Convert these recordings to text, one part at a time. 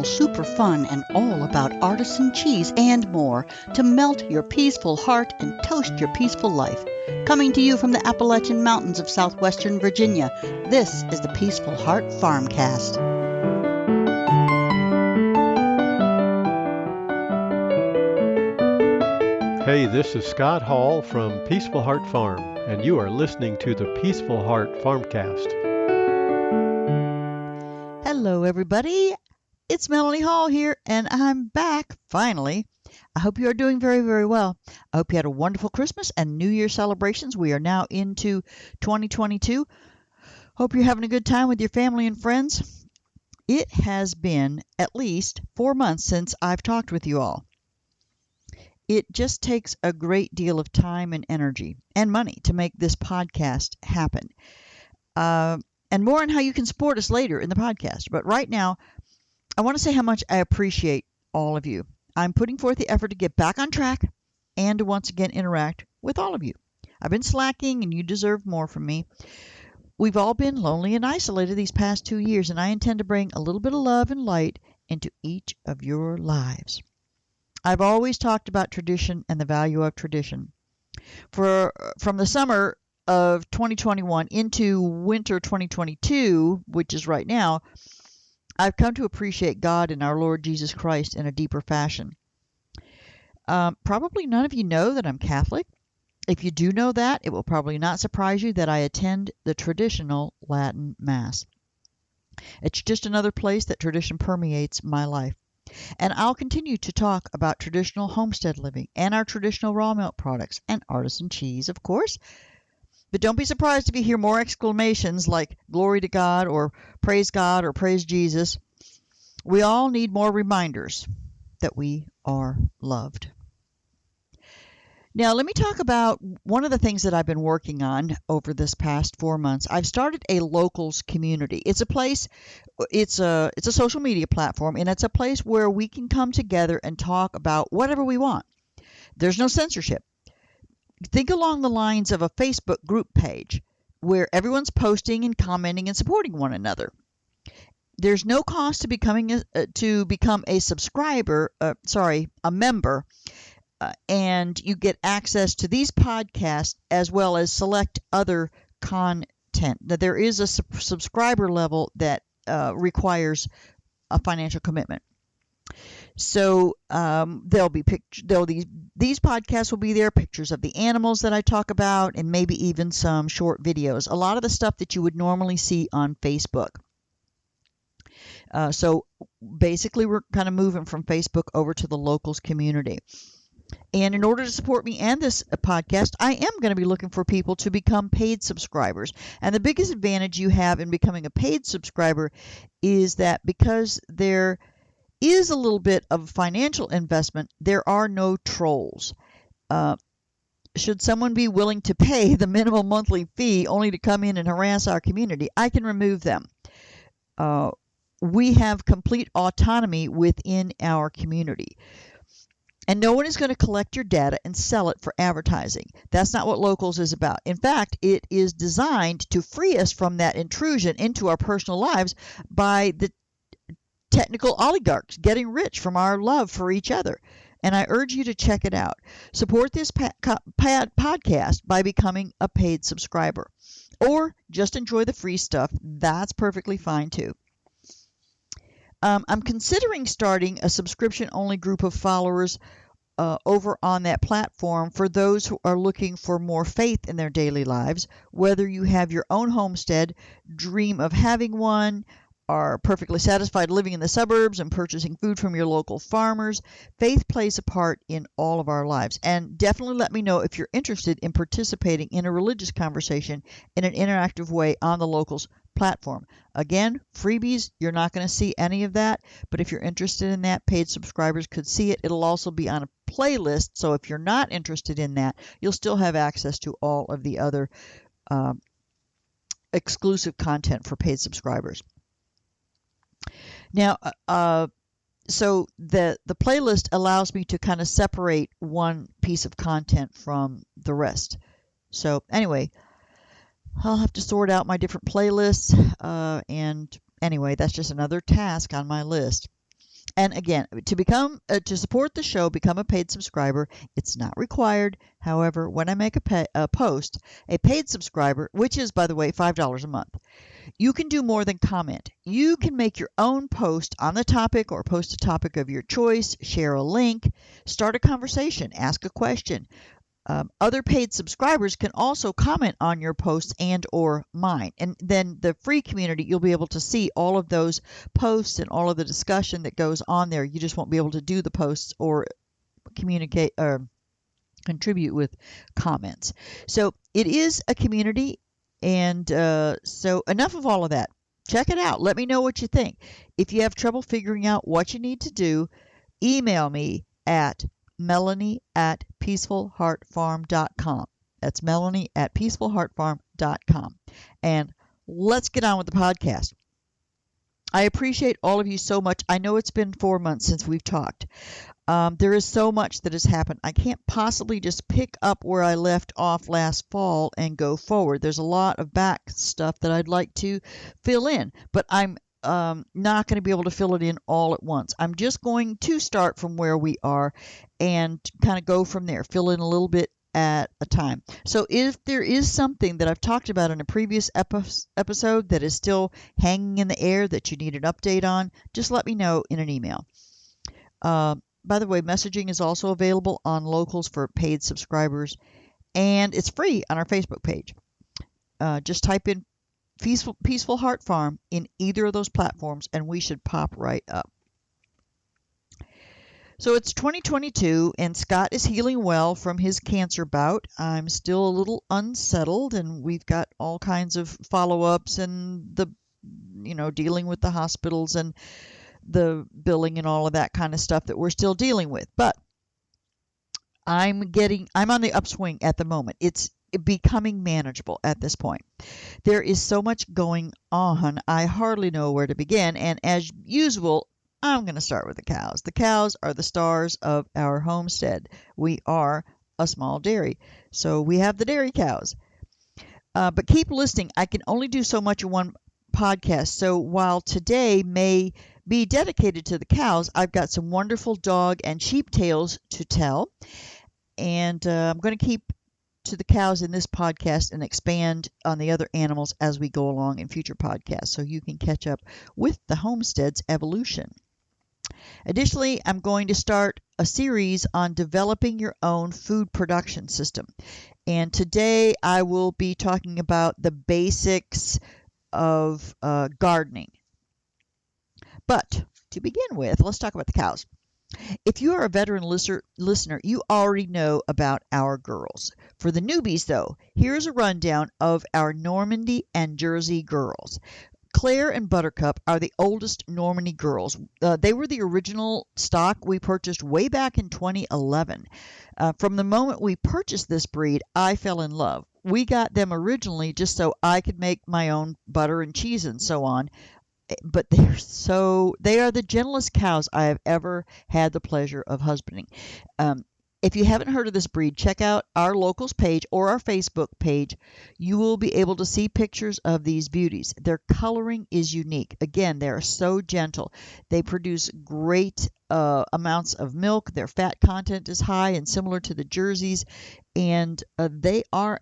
super fun, and all about artisan cheese and more to melt your peaceful heart and toast your peaceful life. Coming to you from the Appalachian Mountains of southwestern Virginia, this is the Peaceful Heart Farmcast. Hey, this is Scott Hall from Peaceful Heart Farm, and you are listening to the Peaceful Heart Farmcast. Hello, everybody. It's Melanie Hall here, and I'm back, finally. I hope you are doing very, very well. I hope you had a wonderful Christmas and New Year celebrations. We are now into 2022. Hope you're having a good time with your family and friends. It has been at least 4 months since I've talked with you all. It just takes a great deal of time and energy and money to make this podcast happen. And more on how you can support us later in the podcast. But right now, I want to say how much I appreciate all of you. I'm putting forth the effort to get back on track and to once again interact with all of you. I've been slacking and you deserve more from me. We've all been lonely and isolated these past 2 years, and I intend to bring a little bit of love and light into each of your lives. I've always talked about tradition and the value of tradition. From the summer of 2021 into winter 2022, which is right now, I've come to appreciate God and our Lord Jesus Christ in a deeper fashion. Probably none of you know that I'm Catholic. If you do know that, it will probably not surprise you that I attend the traditional Latin Mass. It's just another place that tradition permeates my life. And I'll continue to talk about traditional homestead living and our traditional raw milk products and artisan cheese, of course. But don't be surprised if you hear more exclamations like glory to God or praise Jesus. We all need more reminders that we are loved. Now, let me talk about one of the things that I've been working on over this past 4 months. I've started a locals community. It's a place, it's a social media platform, and it's a place where we can come together and talk about whatever we want. There's no censorship. Think along the lines of a Facebook group page where everyone's posting and commenting and supporting one another. There's no cost to become a subscriber, a member, and you get access to these podcasts as well as select other content. Now, there is a subscriber level that requires a financial commitment. So there'll be these podcasts will be there, pictures of the animals that I talk about, and maybe even some short videos. A lot of the stuff that you would normally see on Facebook. So basically, we're kind of moving from Facebook over to the locals community. And in order to support me and this podcast, I am going to be looking for people to become paid subscribers. And the biggest advantage you have in becoming a paid subscriber is that because there is a little bit of financial investment, there are no trolls. Should someone be willing to pay the minimum monthly fee only to come in and harass our community, I can remove them. We have complete autonomy within our community. And no one is going to collect your data and sell it for advertising. That's not what Locals is about. In fact, it is designed to free us from that intrusion into our personal lives by the technical oligarchs getting rich from our love for each other. And I urge you to check it out. Support this podcast by becoming a paid subscriber. Or just enjoy the free stuff. That's perfectly fine too. I'm considering starting a subscription-only group of followers over on that platform for those who are looking for more faith in their daily lives, whether you have your own homestead, dream of having one, are perfectly satisfied living in the suburbs and purchasing food from your local farmers. Faith plays a part in all of our lives. And definitely let me know if you're interested in participating in a religious conversation in an interactive way on the Locals platform. Again, freebies, you're not going to see any of that, but if you're interested in that, paid subscribers could see it. It'll also be on a playlist, so if you're not interested in that, you'll still have access to all of the other exclusive content for paid subscribers. Now, so the playlist allows me to kind of separate one piece of content from the rest. So anyway, I'll have to sort out my different playlists, and anyway, that's just another task on my list. And again, to support the show, become a paid subscriber. It's not required. However, when I make a post, a paid subscriber, which is, by the way, $5 a month, you can do more than comment. You can make your own post on the topic or post a topic of your choice, share a link, start a conversation, ask a question. Other paid subscribers can also comment on your posts and or mine. And then the free community, you'll be able to see all of those posts and all of the discussion that goes on there. You just won't be able to do the posts or communicate or contribute with comments. So it is a community. And so enough of all of that. Check it out. Let me know what you think. If you have trouble figuring out what you need to do, email me at melanie@peacefulheartfarm.com. That's melanie@peacefulheartfarm.com. And let's get on with the podcast. I appreciate all of you so much. I know it's been 4 months since we've talked. There is so much that has happened. I can't possibly just pick up where I left off last fall and go forward. There's a lot of back stuff that I'd like to fill in, but I'm not going to be able to fill it in all at once. I'm just going to start from where we are and kind of go from there, fill in a little bit at a time. So if there is something that I've talked about in a previous episode that is still hanging in the air that you need an update on, just let me know in an email. By the way, messaging is also available on Locals for paid subscribers, and it's free on our Facebook page. Just type in Peaceful Heart Farm in either of those platforms, and we should pop right up. So it's 2022, and Scott is healing well from his cancer bout. I'm still a little unsettled, and we've got all kinds of follow-ups and dealing with the hospitals and the billing and all of that kind of stuff that we're still dealing with. But I'm on the upswing at the moment. It's becoming manageable at this point. There is so much going on, I hardly know where to begin. And as usual, I'm going to start with the cows. The cows are the stars of our homestead. We are a small dairy, so we have the dairy cows. But keep listening. I can only do so much in one podcast. So while today may be dedicated to the cows, I've got some wonderful dog and sheep tales to tell. And I'm going to keep to the cows in this podcast and expand on the other animals as we go along in future podcasts, so you can catch up with the homestead's evolution. Additionally, I'm going to start a series on developing your own food production system. And today I will be talking about the basics of gardening. But to begin with, let's talk about the cows. If you are a veteran listener, you already know about our girls. For the newbies, though, here's a rundown of our Normandy and Jersey girls. Claire and Buttercup are the oldest Normandy girls. They were the original stock we purchased way back in 2011. From the moment we purchased this breed, I fell in love. We got them originally just so I could make my own butter and cheese and so on. But they are the gentlest cows I have ever had the pleasure of husbanding. If you haven't heard of this breed, check out our Locals page or our Facebook page. You will be able to see pictures of these beauties. Their coloring is unique. Again, they are so gentle. They produce great amounts of milk. Their fat content is high and similar to the Jerseys, and they are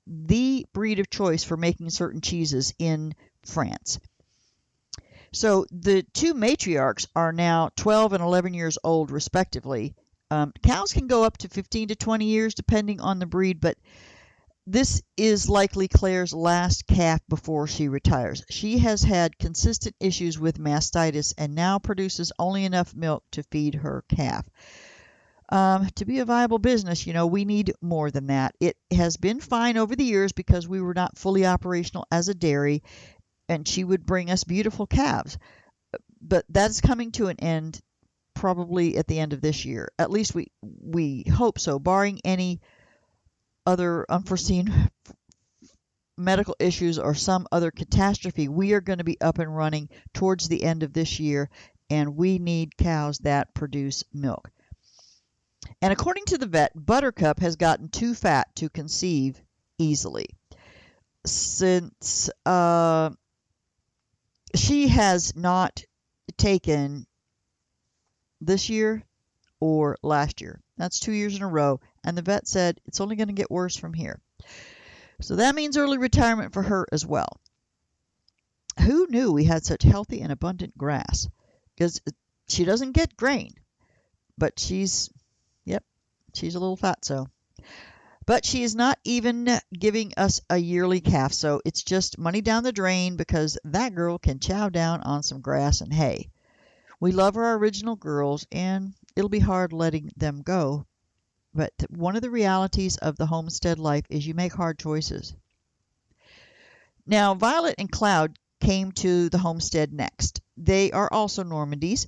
the breed of choice for making certain cheeses in France. So the two matriarchs are now 12 and 11 years old, respectively. Cows can go up to 15 to 20 years, depending on the breed, but this is likely Claire's last calf before she retires. She has had consistent issues with mastitis and now produces only enough milk to feed her calf. To be a viable business, we need more than that. It has been fine over the years because we were not fully operational as a dairy, and she would bring us beautiful calves. But that's coming to an end probably at the end of this year. At least we hope so, barring any other unforeseen medical issues or some other catastrophe. We are going to be up and running towards the end of this year, and we need cows that produce milk. And according to the vet, Buttercup has gotten too fat to conceive easily. Since she has not taken this year or last year. That's 2 years in a row. And the vet said it's only going to get worse from here. So that means early retirement for her as well. Who knew we had such healthy and abundant grass? Because she doesn't get grain, but she's a little fatso. But she is not even giving us a yearly calf, so it's just money down the drain because that girl can chow down on some grass and hay. We love our original girls, and it'll be hard letting them go. But one of the realities of the homestead life is you make hard choices. Now, Violet and Cloud came to the homestead next. They are also Normandys.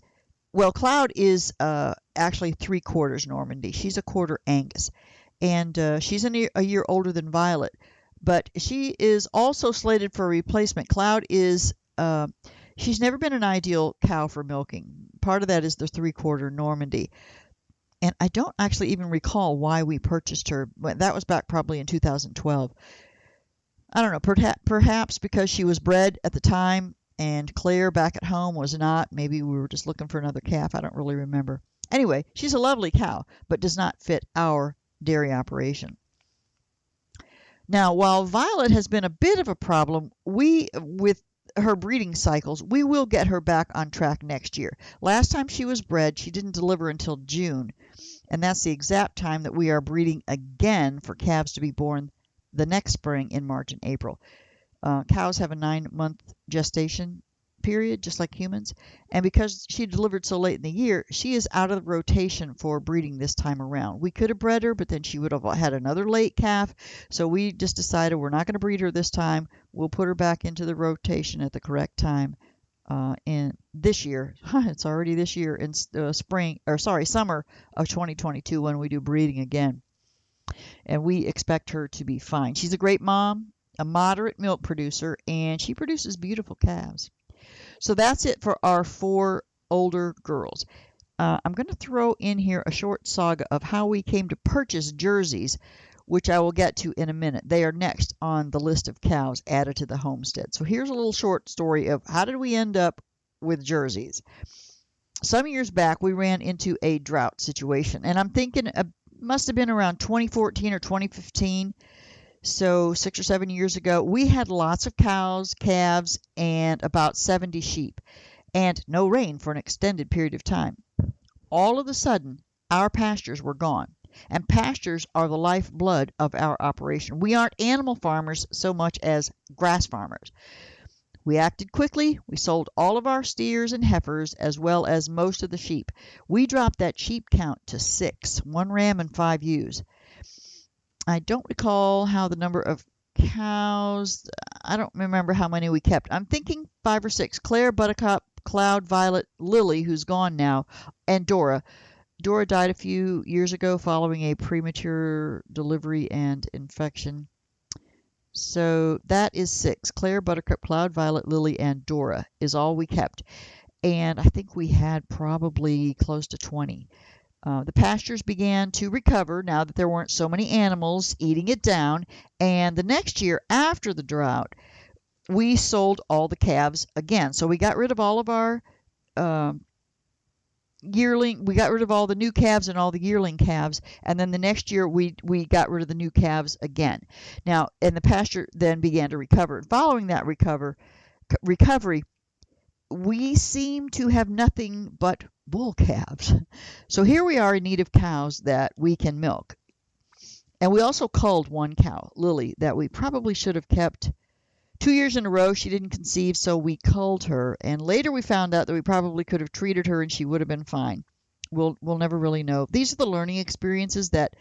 Well, Cloud is actually 3/4 Normandy. She's a quarter Angus. And she's a year older than Violet. But she is also slated for a replacement. Cloud is, she's never been an ideal cow for milking. Part of that is the 3/4 Normandy. And I don't actually even recall why we purchased her. That was back probably in 2012. I don't know, perhaps because she was bred at the time and Claire back at home was not. Maybe we were just looking for another calf. I don't really remember. Anyway, she's a lovely cow, but does not fit our dairy operation. Now, while Violet has been a bit of a problem, with her breeding cycles, we will get her back on track next year. Last time she was bred, she didn't deliver until June, and that's the exact time that we are breeding again for calves to be born the next spring in March and April. Cows have a 9-month gestation period, just like humans, and because she delivered so late in the year, she is out of the rotation for breeding this time around. We could have bred her, but then she would have had another late calf, so we just decided we're not going to breed her this time. We'll put her back into the rotation at the correct time in this year. It's already this year in summer of 2022 when we do breeding again. And we expect her to be fine. She's a great mom, a moderate milk producer, and she produces beautiful calves. So that's it for our 4 older girls. I'm going to throw in here a short saga of how we came to purchase jerseys, which I will get to in a minute. They are next on the list of cows added to the homestead. So here's a little short story of how did we end up with jerseys. Some years back, we ran into a drought situation, and I'm thinking must have been around 2014 or 2015, so 6 or 7 years ago. We had lots of cows, calves, and about 70 sheep, and no rain for an extended period of time. All of a sudden, our pastures were gone, and pastures are the lifeblood of our operation. We aren't animal farmers so much as grass farmers. We acted quickly. We sold all of our steers and heifers as well as most of the sheep. We dropped that sheep count to 6, 1 ram and 5 ewes. I don't recall how the number of cows, I don't remember how many we kept. I'm thinking 5 or 6. Claire, Buttercup, Cloud, Violet, Lily, who's gone now, and Dora. Dora died a few years ago following a premature delivery and infection. So that is 6. Claire, Buttercup, Cloud, Violet, Lily, and Dora is all we kept. And I think we had probably close to 20. The pastures began to recover now that there weren't so many animals eating it down. And the next year after the drought, we sold all the calves again. So we got rid of all of our we got rid of all the new calves and all the yearling calves, and then the next year we got rid of the new calves again. Now, and the pasture then began to recover. Following that recovery, we seem to have nothing but bull calves. So here we are in need of cows that we can milk. And we also culled 1 cow, Lily, that we probably should have kept 2 years in a row. She didn't conceive, so we culled her. And later we found out that we probably could have treated her and she would have been fine. We'll never really know. These are the learning experiences that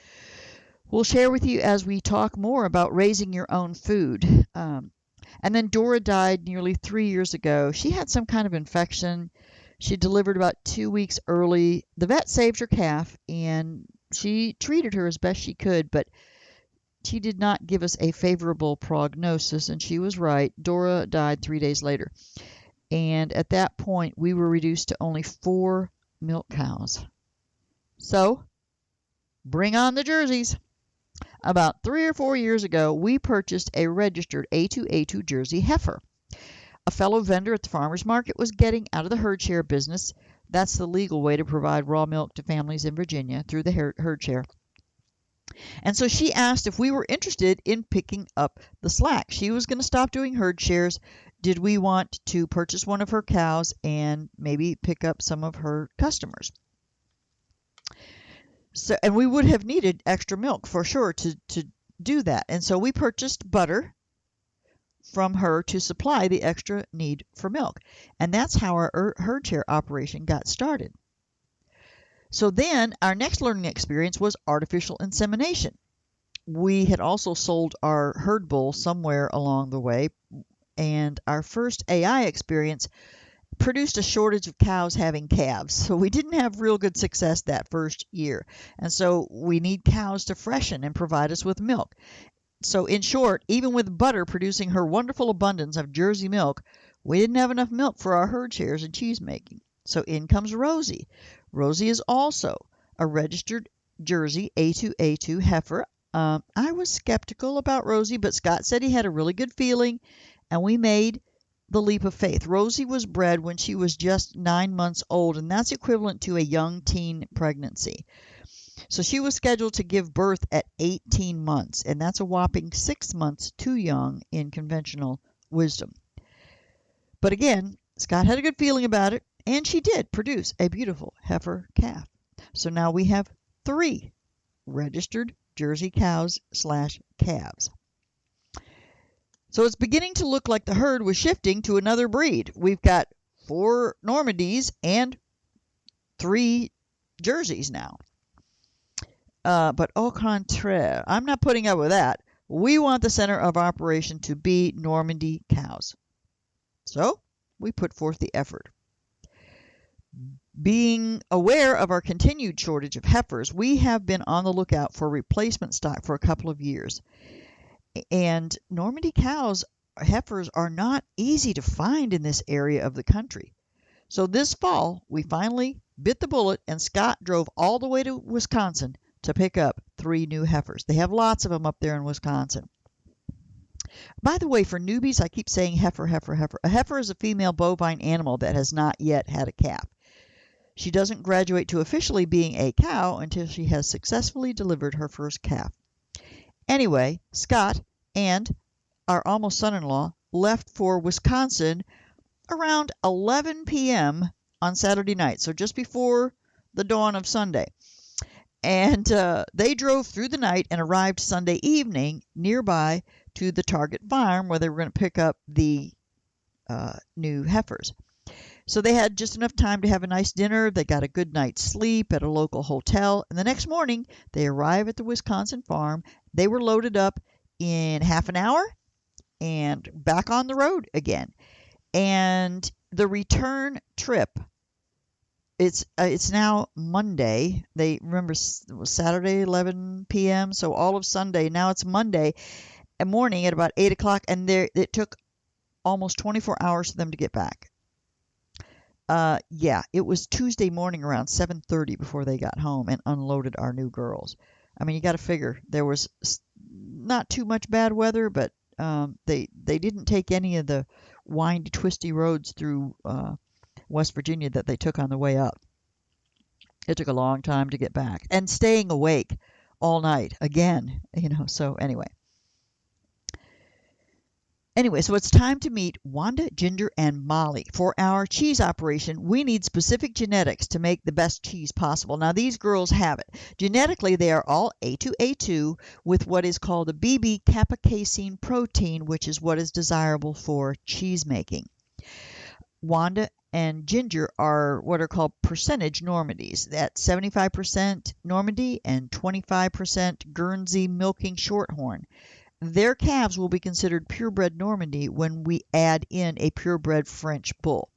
we'll share with you as we talk more about raising your own food. And then Dora died nearly 3 years ago. She had some kind of infection. She delivered about 2 weeks early. The vet saved her calf, and she treated her as best she could, but she did not give us a favorable prognosis, and she was right. Dora died 3 days later. And at that point, we were reduced to only 4 milk cows. So, bring on the jerseys. About 3 or 4 years ago, we purchased a registered A2 Jersey heifer. A fellow vendor at the farmer's market was getting out of the herd share business. That's the legal way to provide raw milk to families in Virginia through the herd share. And so she asked if we were interested in picking up the slack. She was going to stop doing herd shares. Did we want to purchase one of her cows and maybe pick up some of her customers? So, and we would have needed extra milk for sure to do that. And so we purchased butter from her to supply the extra need for milk. And that's how our herd share operation got started. So then our next learning experience was artificial insemination. We had also sold our herd bull somewhere along the way, and our first AI experience produced a shortage of cows having calves. So we didn't have real good success that first year. And so we need cows to freshen and provide us with milk. So in short, even with butter producing her wonderful abundance of Jersey milk, we didn't have enough milk for our herd shares and cheese making. So in comes Rosie. Rosie is also a registered Jersey A2A2 heifer. I was skeptical about Rosie, but Scott said he had a really good feeling, and we made the leap of faith. Rosie was bred when she was just 9 months old, and that's equivalent to a young teen pregnancy. So she was scheduled to give birth at 18 months, and that's a whopping 6 months too young in conventional wisdom. But again, Scott had a good feeling about it, and she did produce a beautiful heifer calf. So now we have 3 registered Jersey cows/calves. So it's beginning to look like the herd was shifting to another breed. We've got 4 Normandies and 3 Jerseys now. But au contraire, I'm not putting up with that. We want the center of operation to be Normandy cows. So we put forth the effort. Being aware of our continued shortage of heifers, we have been on the lookout for replacement stock for a couple of years. And Normandy cows, heifers, are not easy to find in this area of the country. So this fall, we finally bit the bullet, and Scott drove all the way to Wisconsin to pick up 3 new heifers. They have lots of them up there in Wisconsin. By the way, for newbies, I keep saying heifer, heifer, heifer. A heifer is a female bovine animal that has not yet had a calf. She doesn't graduate to officially being a cow until she has successfully delivered her first calf. Anyway, Scott and our almost son-in-law left for Wisconsin around 11 p.m. on Saturday night, so just before the dawn of Sunday. And they drove through the night and arrived Sunday evening nearby to the Target farm where they were going to pick up the new heifers. So they had just enough time to have a nice dinner. They got a good night's sleep at a local hotel. And the next morning, they arrive at the Wisconsin farm. They were loaded up in half an hour and back on the road again. And the return trip, it's now Monday. They remember it was Saturday, 11 p.m. So all of Sunday. Now it's Monday morning at about 8 o'clock. And it took almost 24 hours for them to get back. It was Tuesday morning around 7:30 before they got home and unloaded our new girls. I mean, you got to figure there was not too much bad weather, but they didn't take any of the windy, twisty roads through West Virginia that they took on the way up. It took a long time to get back, and staying awake all night again, so anyway. So it's time to meet Wanda, Ginger, and Molly. For our cheese operation, we need specific genetics to make the best cheese possible. Now, these girls have it. Genetically, they are all A2A2 with what is called a BB kappa casein protein, which is what is desirable for cheese making. Wanda and Ginger are what are called percentage Normandies. That's 75% Normandy and 25% Guernsey milking shorthorn. Their calves will be considered purebred Normandy when we add in a purebred French bull.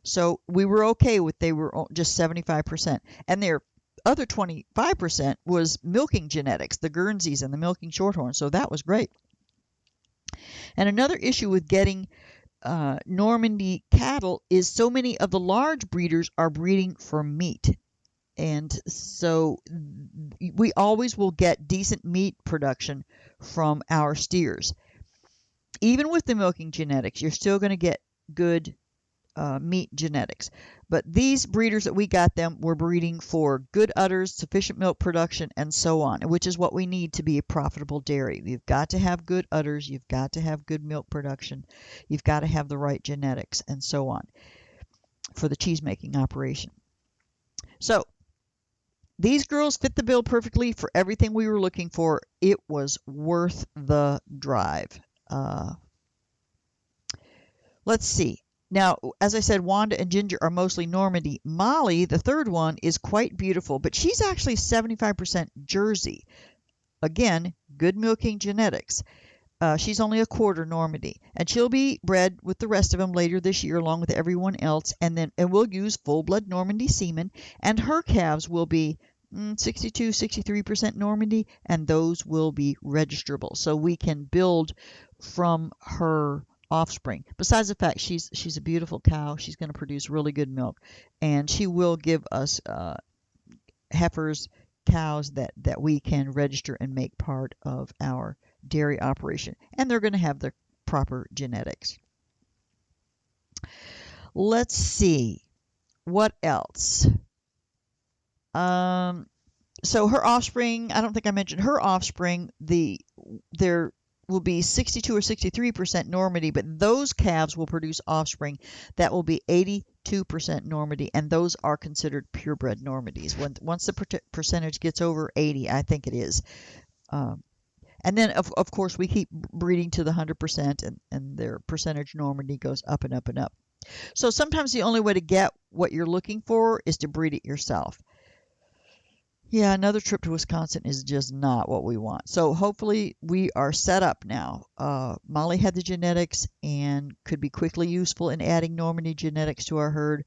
So we were okay with they were just 75%. And their other 25% was milking genetics, the Guernseys and the milking shorthorn. So that was great. And another issue with getting Normandy cattle is so many of the large breeders are breeding for meat. And so we always will get decent meat production from our steers. Even with the milking genetics, you're still going to get good meat genetics. But these breeders that we got them were breeding for good udders, sufficient milk production, and so on, which is what we need to be a profitable dairy. You've got to have good udders, you've got to have good milk production, you've got to have the right genetics, and so on for the cheese making operation. So these girls fit the bill perfectly for everything we were looking for. It was worth the drive. Let's see. Now, as I said, Wanda and Ginger are mostly Normandy. Molly, the third one, is quite beautiful, but she's actually 75% Jersey. Again, good milking genetics. She's only a quarter Normandy, and she'll be bred with the rest of them later this year, along with everyone else. And we'll use full-blood Normandy semen, and her calves will be 62, 63% Normandy, and those will be registrable, so we can build from her offspring. Besides the fact she's a beautiful cow, she's going to produce really good milk, and she will give us heifers, cows that we can register and make part of our dairy operation, and they're going to have the proper genetics. Let's see what else. So her offspring, I don't think I mentioned her offspring. There will be 62 or 63% Normandy, but those calves will produce offspring that will be 82% Normandy, and those are considered purebred Normandies. Once the percentage gets over 80, I think it is. And then, of course, we keep breeding to the 100%, and their percentage Normandy goes up and up and up. So sometimes the only way to get what you're looking for is to breed it yourself. Yeah, another trip to Wisconsin is just not what we want. So hopefully we are set up now. Molly had the genetics and could be quickly useful in adding Normandy genetics to our herd.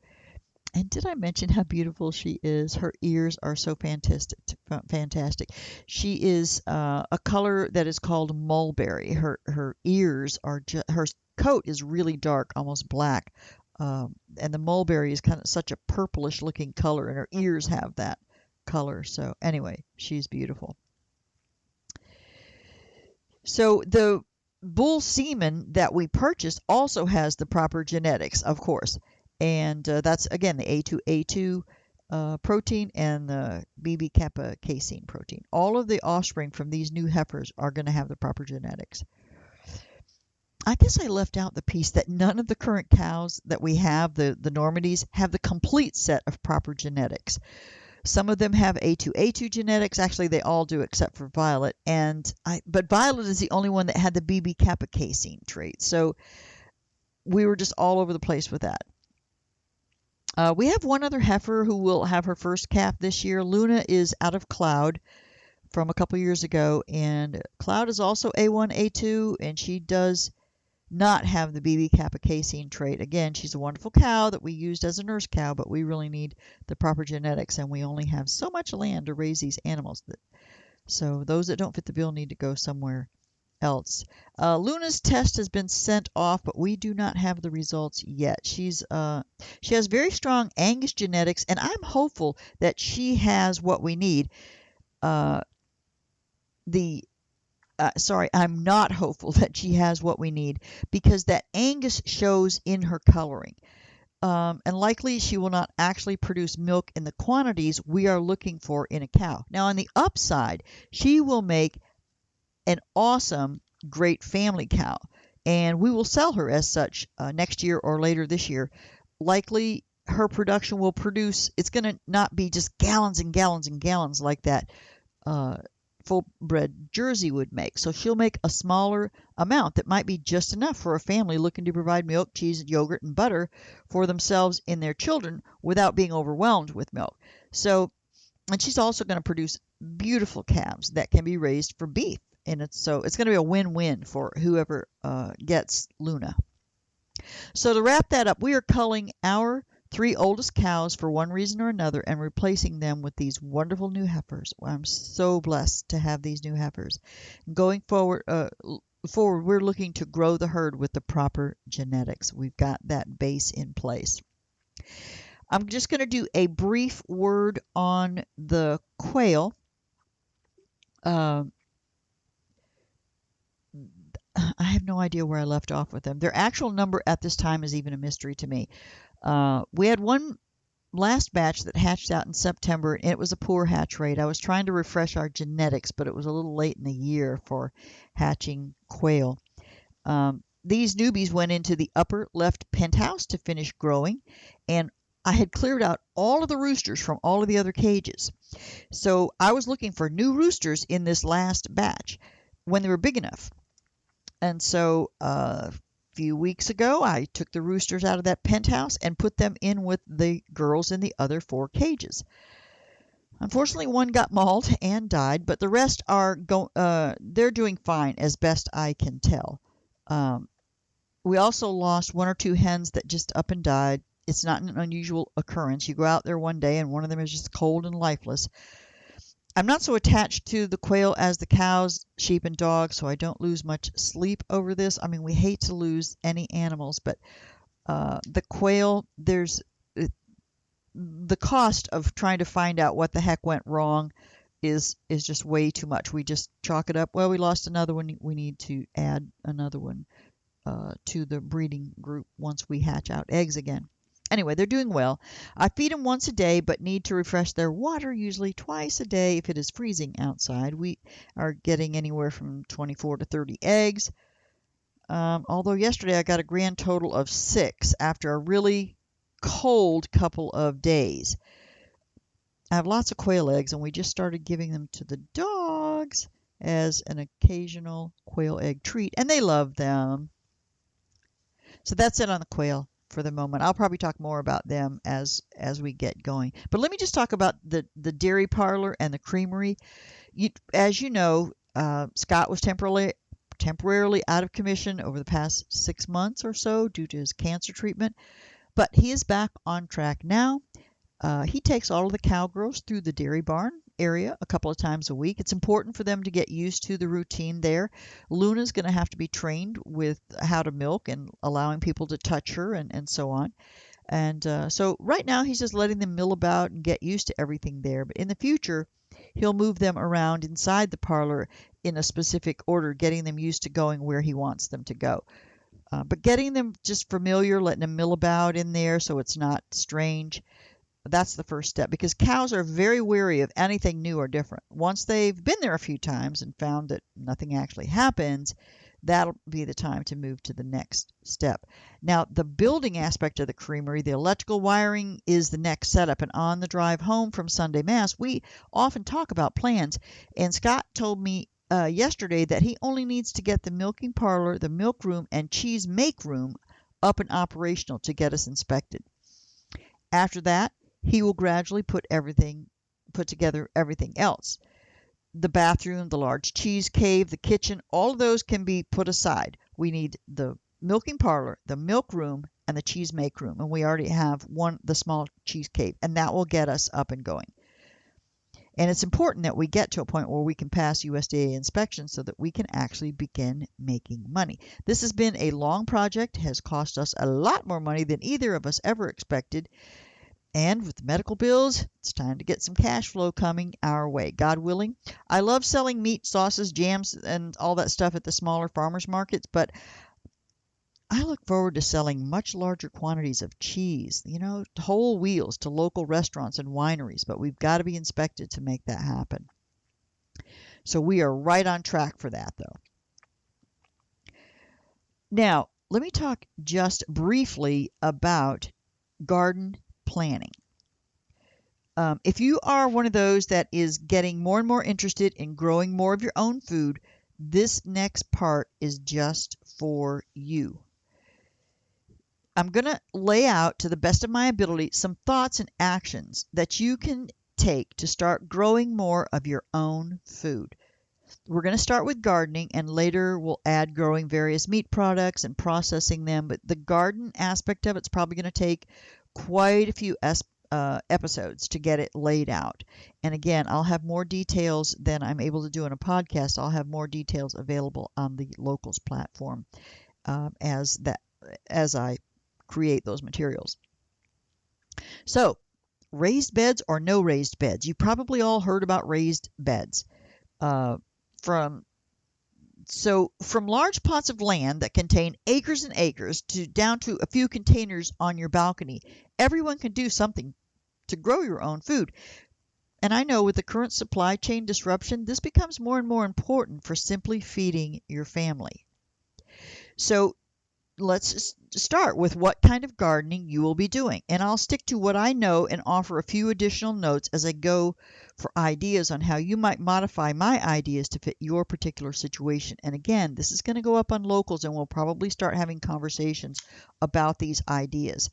And did I mention how beautiful she is? Her ears are so fantastic. She is a color that is called mulberry. Her ears are her coat is really dark, almost black, and the mulberry is kind of such a purplish looking color, and her ears have that color. So anyway, she's beautiful. So the bull semen that we purchased also has the proper genetics, of course. And that's, again, the A2A2 protein and the BB kappa casein protein. All of the offspring from these new heifers are going to have the proper genetics. I guess I left out the piece that none of the current cows that we have, the Normandies, have the complete set of proper genetics. Some of them have A2A2 genetics. Actually, they all do except for Violet. But Violet is the only one that had the BB kappa casein trait. So we were just all over the place with that. We have one other heifer who will have her first calf this year. Luna is out of Cloud from a couple years ago, and Cloud is also A1, A2, and she does not have the BB kappa casein trait. Again, she's a wonderful cow that we used as a nurse cow, but we really need the proper genetics, and we only have so much land to raise these animals. So those that don't fit the bill need to go somewhere else. Luna's test has been sent off, but we do not have the results yet. She has very strong Angus genetics, and I'm hopeful that she has what we need. Sorry, I'm not hopeful that she has what we need, because that Angus shows in her coloring. And likely she will not actually produce milk in the quantities we are looking for in a cow. Now, on the upside, she will make an awesome, great family cow, and we will sell her as such next year or later this year. Likely her production will produce, it's going to not be just gallons and gallons and gallons like that full-bred Jersey would make. So she'll make a smaller amount that might be just enough for a family looking to provide milk, cheese, yogurt, and butter for themselves and their children without being overwhelmed with milk. So, and she's also going to produce beautiful calves that can be raised for beef. And it's going to be a win-win for whoever gets Luna. So to wrap that up, we are culling our 3 oldest cows for one reason or another and replacing them with these wonderful new heifers. I'm so blessed to have these new heifers. Going forward, we're looking to grow the herd with the proper genetics. We've got that base in place. I'm just going to do a brief word on the quail. I have no idea where I left off with them. Their actual number at this time is even a mystery to me. We had one last batch that hatched out in September, and it was a poor hatch rate. I was trying to refresh our genetics, but it was a little late in the year for hatching quail. These newbies went into the upper left penthouse to finish growing, and I had cleared out all of the roosters from all of the other cages. So I was looking for new roosters in this last batch when they were big enough. And so a few weeks ago, I took the roosters out of that penthouse and put them in with the girls in the other 4 cages. Unfortunately, one got mauled and died, but the rest are they're doing fine as best I can tell. We also lost 1 or 2 hens that just up and died. It's not an unusual occurrence. You go out there one day and one of them is just cold and lifeless. I'm not so attached to the quail as the cows, sheep, and dogs, so I don't lose much sleep over this. I mean, we hate to lose any animals, but the quail, there's the cost of trying to find out what the heck went wrong is just way too much. We just chalk it up. Well, we lost another one. We need to add another one to the breeding group once we hatch out eggs again. Anyway, they're doing well. I feed them once a day, but need to refresh their water usually twice a day if it is freezing outside. We are getting anywhere from 24 to 30 eggs. Although yesterday I got a grand total of 6 after a really cold couple of days. I have lots of quail eggs, and we just started giving them to the dogs as an occasional quail egg treat, and they love them. So that's it on the quail for the moment. I'll probably talk more about them as we get going. But let me just talk about the dairy parlor and the creamery. As you know, Scott was temporarily out of commission over the past 6 months or so due to his cancer treatment, but he is back on track now. He takes all of the cowgirls through the dairy barn area a couple of times a week. It's important for them to get used to the routine there. Luna's going to have to be trained with how to milk and allowing people to touch her and so on. And so right now he's just letting them mill about and get used to everything there. But in the future, he'll move them around inside the parlor in a specific order, getting them used to going where he wants them to go. But getting them just familiar, letting them mill about in there so it's not strange. That's the first step, because cows are very wary of anything new or different. Once they've been there a few times and found that nothing actually happens, that'll be the time to move to the next step. Now, the building aspect of the creamery, the electrical wiring, is the next setup. And on the drive home from Sunday Mass, we often talk about plans. And Scott told me yesterday that he only needs to get the milking parlor, the milk room, and cheese make room up and operational to get us inspected. After that, he will gradually put together everything else. The bathroom, the large cheese cave, the kitchen, all of those can be put aside. We need the milking parlor, the milk room, and the cheese make room. And we already have the small cheese cave, and that will get us up and going. And it's important that we get to a point where we can pass USDA inspection so that we can actually begin making money. This has been a long project, has cost us a lot more money than either of us ever expected. And with the medical bills, it's time to get some cash flow coming our way, God willing. I love selling meat, sauces, jams, and all that stuff at the smaller farmers markets, but I look forward to selling much larger quantities of cheese, whole wheels to local restaurants and wineries, but we've got to be inspected to make that happen. So we are right on track for that, though. Now, let me talk just briefly about garden planning. If you are one of those that is getting more and more interested in growing more of your own food, this next part is just for you. I'm going to lay out, to the best of my ability, some thoughts and actions that you can take to start growing more of your own food. We're going to start with gardening, and later we'll add growing various meat products and processing them, but the garden aspect of it's probably going to take quite a few episodes to get it laid out. And again, I'll have more details than I'm able to do in a podcast. I'll have more details available on the Locals platform as I create those materials. So, raised beds or no raised beds? You probably all heard about raised beds. From large plots of land that contain acres and acres down to a few containers on your balcony, everyone can do something to grow your own food. And I know with the current supply chain disruption, this becomes more and more important for simply feeding your family. So let's start with what kind of gardening you will be doing. And I'll stick to what I know and offer a few additional notes as I go for ideas on how you might modify my ideas to fit your particular situation. And again, this is going to go up on Locals, and we'll probably start having conversations about these ideas.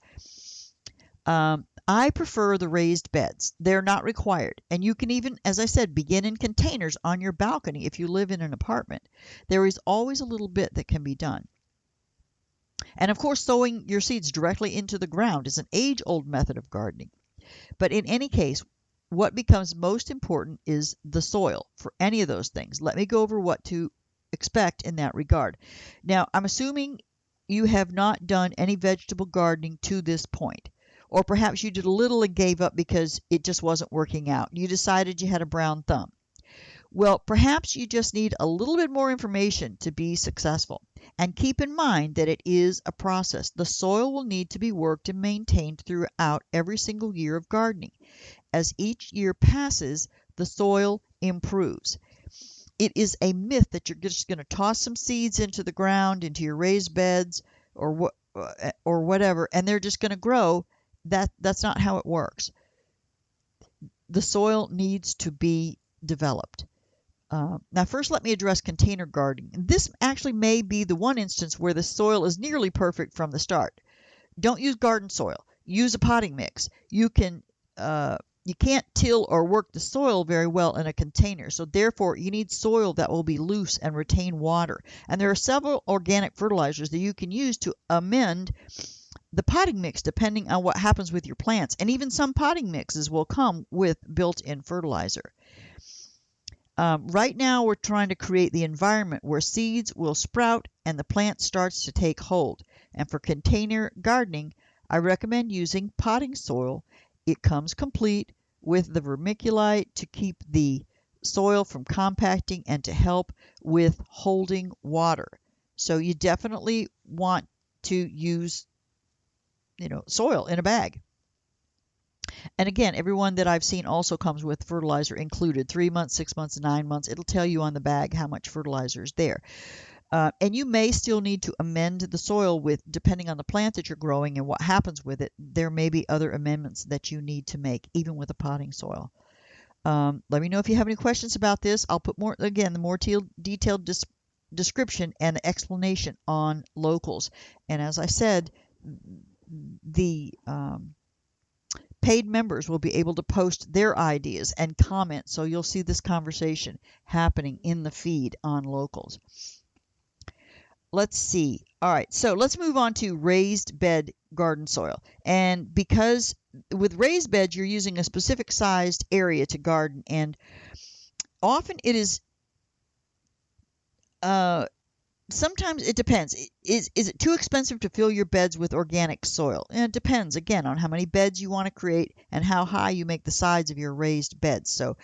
I prefer the raised beds. They're not required. And you can even, as I said, begin in containers on your balcony if you live in an apartment. There is always a little bit that can be done. And of course, sowing your seeds directly into the ground is an age-old method of gardening. But in any case, what becomes most important is the soil for any of those things. Let me go over what to expect in that regard. Now, I'm assuming you have not done any vegetable gardening to this point. Or perhaps you did a little and gave up because it just wasn't working out. You decided you had a brown thumb. Well, perhaps you just need a little bit more information to be successful. And keep in mind that it is a process. The soil will need to be worked and maintained throughout every single year of gardening. As each year passes, the soil improves. It is a myth that you're just going to toss some seeds into the ground, into your raised beds or whatever, and they're just going to grow. That's not how it works. The soil needs to be developed. Now, first, let me address container gardening. This actually may be the one instance where the soil is nearly perfect from the start. Don't use garden soil. Use a potting mix. You can't till or work the soil very well in a container, so therefore you need soil that will be loose and retain water. And there are several organic fertilizers that you can use to amend the potting mix depending on what happens with your plants. And even some potting mixes will come with built-in fertilizer. Right now, we're trying to create the environment where seeds will sprout and the plant starts to take hold. And for container gardening, I recommend using potting soil. It comes complete with the vermiculite to keep the soil from compacting and to help with holding water. So you definitely want to use, soil in a bag. And again, everyone that I've seen also comes with fertilizer included, 3 months, 6 months, 9 months. It'll tell you on the bag how much fertilizer is there. And you may still need to amend the soil depending on the plant that you're growing and what happens with it. There may be other amendments that you need to make, even with a potting soil. Let me know if you have any questions about this. I'll put the more detailed description and explanation on Locals. And as I said, the paid members will be able to post their ideas and comment, so you'll see this conversation happening in the feed on Locals. Let's see. All right, so let's move on to raised bed garden soil. And because with raised beds, you're using a specific sized area to garden, and often it is sometimes it depends. Is it too expensive to fill your beds with organic soil? And it depends, again, on how many beds you want to create and how high you make the sides of your raised beds. So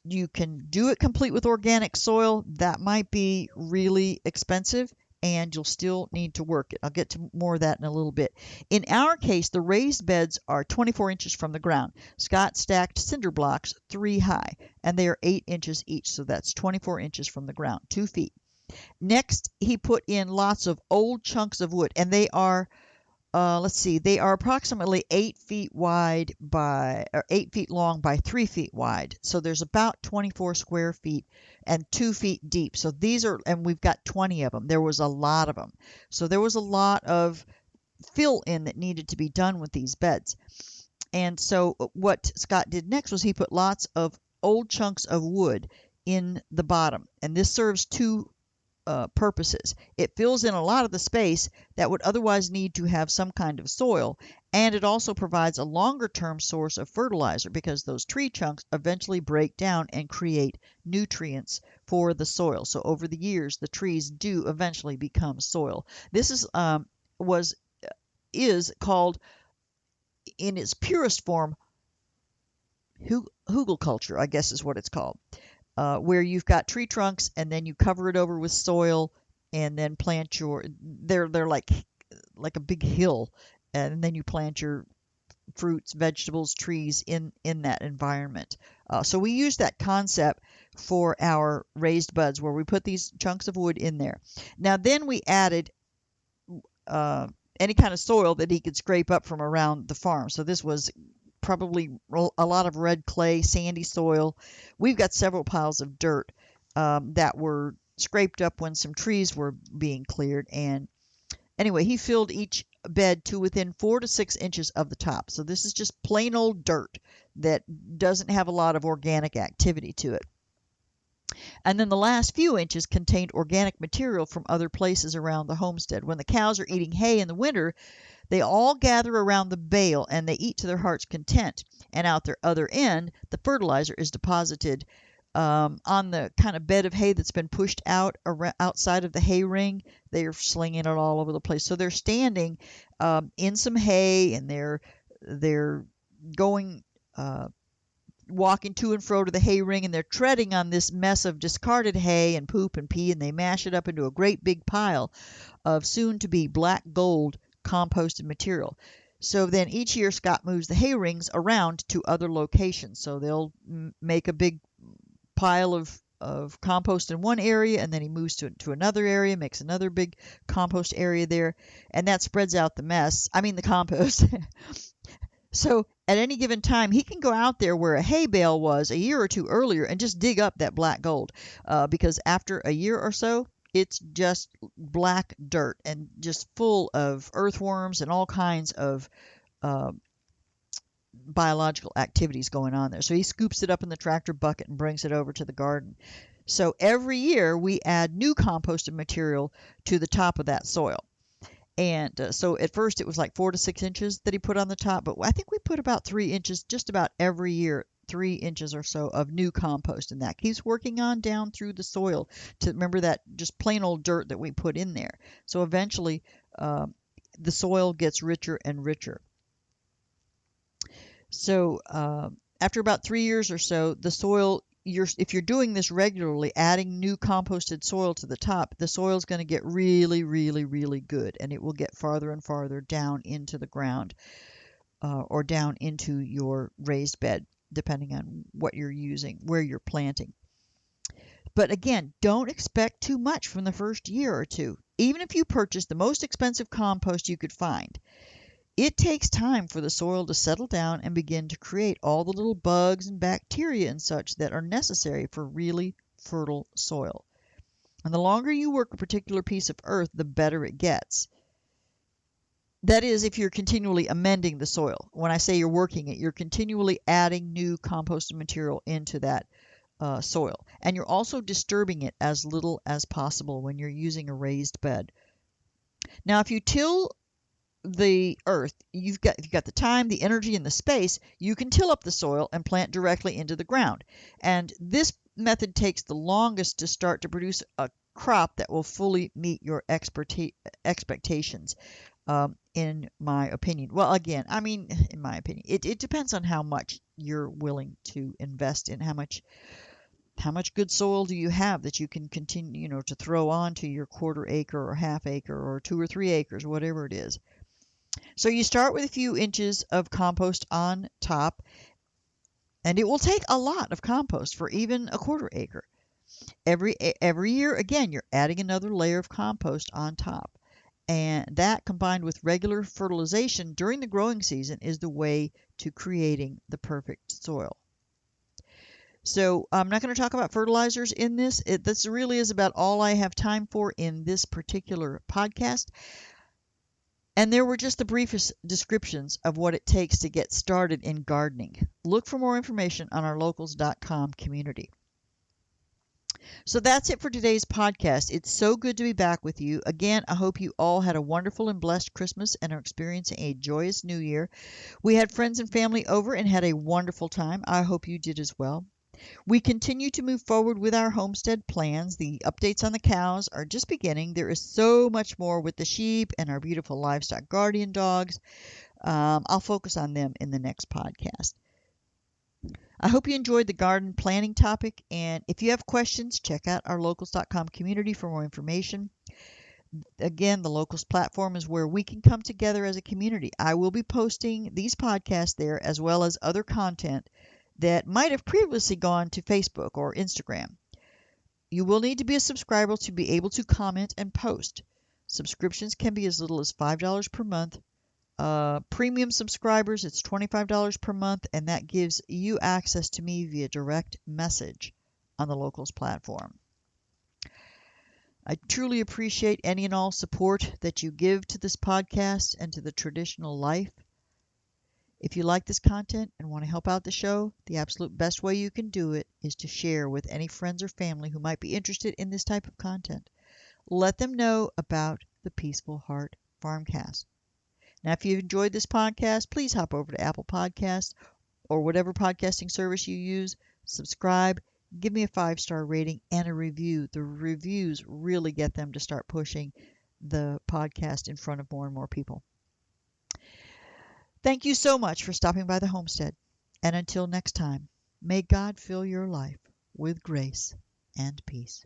you can do it complete with organic soil. That might be really expensive, and you'll still need to work it. I'll get to more of that in a little bit. In our case, the raised beds are 24 inches from the ground. Scott stacked cinder blocks 3 high, and they are 8 inches each. So that's 24 inches from the ground, 2 feet. Next, he put in lots of old chunks of wood, and they are, they are approximately 8 feet wide or 8 feet long by 3 feet wide. So there's about 24 square feet and 2 feet deep. So these are, and we've got 20 of them. There was a lot of them. So there was a lot of fill in that needed to be done with these beds. And so what Scott did next was he put lots of old chunks of wood in the bottom. And this serves two purposes. It fills in a lot of the space that would otherwise need to have some kind of soil, and it also provides a longer-term source of fertilizer because those tree chunks eventually break down and create nutrients for the soil. So over the years, the trees do eventually become soil. This is called, in its purest form, hugelkultur, I guess is what it's called. Where you've got tree trunks and then you cover it over with soil and then plant they're like a big hill, and then you plant your fruits, vegetables, trees in that environment. So we use that concept for our raised beds where we put these chunks of wood in there. Now then we added any kind of soil that he could scrape up from around the farm. So this was probably a lot of red clay, sandy soil. We've got several piles of dirt that were scraped up when some trees were being cleared. And anyway, he filled each bed to within 4 to 6 inches of the top. So this is just plain old dirt that doesn't have a lot of organic activity to it. And then the last few inches contained organic material from other places around the homestead. When the cows are eating hay in the winter, they all gather around the bale and they eat to their heart's content. And out their other end, the fertilizer is deposited on the kind of bed of hay that's been pushed out outside of the hay ring. They're slinging it all over the place. So they're standing in some hay, and they're going walking to and fro to the hay ring, and they're treading on this mess of discarded hay and poop and pee, and they mash it up into a great big pile of soon-to-be black gold composted material. So then each year Scott moves the hay rings around to other locations. So they'll make a big pile of compost in one area, and then he moves to another area, makes another big compost area there, and that spreads out the compost. So at any given time, he can go out there where a hay bale was a year or two earlier and just dig up that black gold, because after a year or so, it's just black dirt and just full of earthworms and all kinds of biological activities going on there. So he scoops it up in the tractor bucket and brings it over to the garden. So every year we add new composted material to the top of that soil. And so at first it was like 4 to 6 inches that he put on the top, but I think we put about 3 inches just about every year, 3 inches or so of new compost, and that keeps working on down through the soil to remember that just plain old dirt that we put in there. So eventually the soil gets richer and richer. So after about 3 years or so, the soil, if you're doing this regularly, adding new composted soil to the top, the soil is going to get really, really, really good, and it will get farther and farther down into the ground or down into your raised bed, depending on what you're using, where you're planting. But again, don't expect too much from the first year or two. Even if you purchase the most expensive compost you could find, it takes time for the soil to settle down and begin to create all the little bugs and bacteria and such that are necessary for really fertile soil. And the longer you work a particular piece of earth, the better it gets. That is, if you're continually amending the soil. When I say you're working it, you're continually adding new composted material into that soil. And you're also disturbing it as little as possible when you're using a raised bed. Now, if you till the earth, if you've got the time, the energy, and the space, you can till up the soil and plant directly into the ground. And this method takes the longest to start to produce a crop that will fully meet your expectations, in my opinion. Well, again, in my opinion, it depends on how much you're willing to invest in, how much good soil do you have that you can continue, to throw onto your quarter acre or half acre or 2 or 3 acres, whatever it is. So you start with a few inches of compost on top, and it will take a lot of compost for even a quarter acre. Every year, again, you're adding another layer of compost on top. And that, combined with regular fertilization during the growing season, is the way to creating the perfect soil. So I'm not going to talk about fertilizers in this. This really is about all I have time for in this particular podcast. And there were just the briefest descriptions of what it takes to get started in gardening. Look for more information on our locals.com community. So that's it for today's podcast. It's so good to be back with you. Again, I hope you all had a wonderful and blessed Christmas and are experiencing a joyous New Year. We had friends and family over and had a wonderful time. I hope you did as well. We continue to move forward with our homestead plans. The updates on the cows are just beginning. There is so much more with the sheep and our beautiful livestock guardian dogs. I'll focus on them in the next podcast. I hope you enjoyed the garden planning topic, and if you have questions, check out our locals.com community for more information. Again, the Locals platform is where we can come together as a community. I will be posting these podcasts there as well as other content that might have previously gone to Facebook or Instagram. You will need to be a subscriber to be able to comment and post. Subscriptions can be as little as $5 per month. Premium subscribers, it's $25 per month, and that gives you access to me via direct message on the Locals platform. I truly appreciate any and all support that you give to this podcast and to the traditional life. If you like this content and want to help out the show, the absolute best way you can do it is to share with any friends or family who might be interested in this type of content. Let them know about the Peaceful Heart Farmcast. Now, if you've enjoyed this podcast, please hop over to Apple Podcasts or whatever podcasting service you use, subscribe, give me a 5-star rating and a review. The reviews really get them to start pushing the podcast in front of more and more people. Thank you so much for stopping by the Homestead. And until next time, may God fill your life with grace and peace.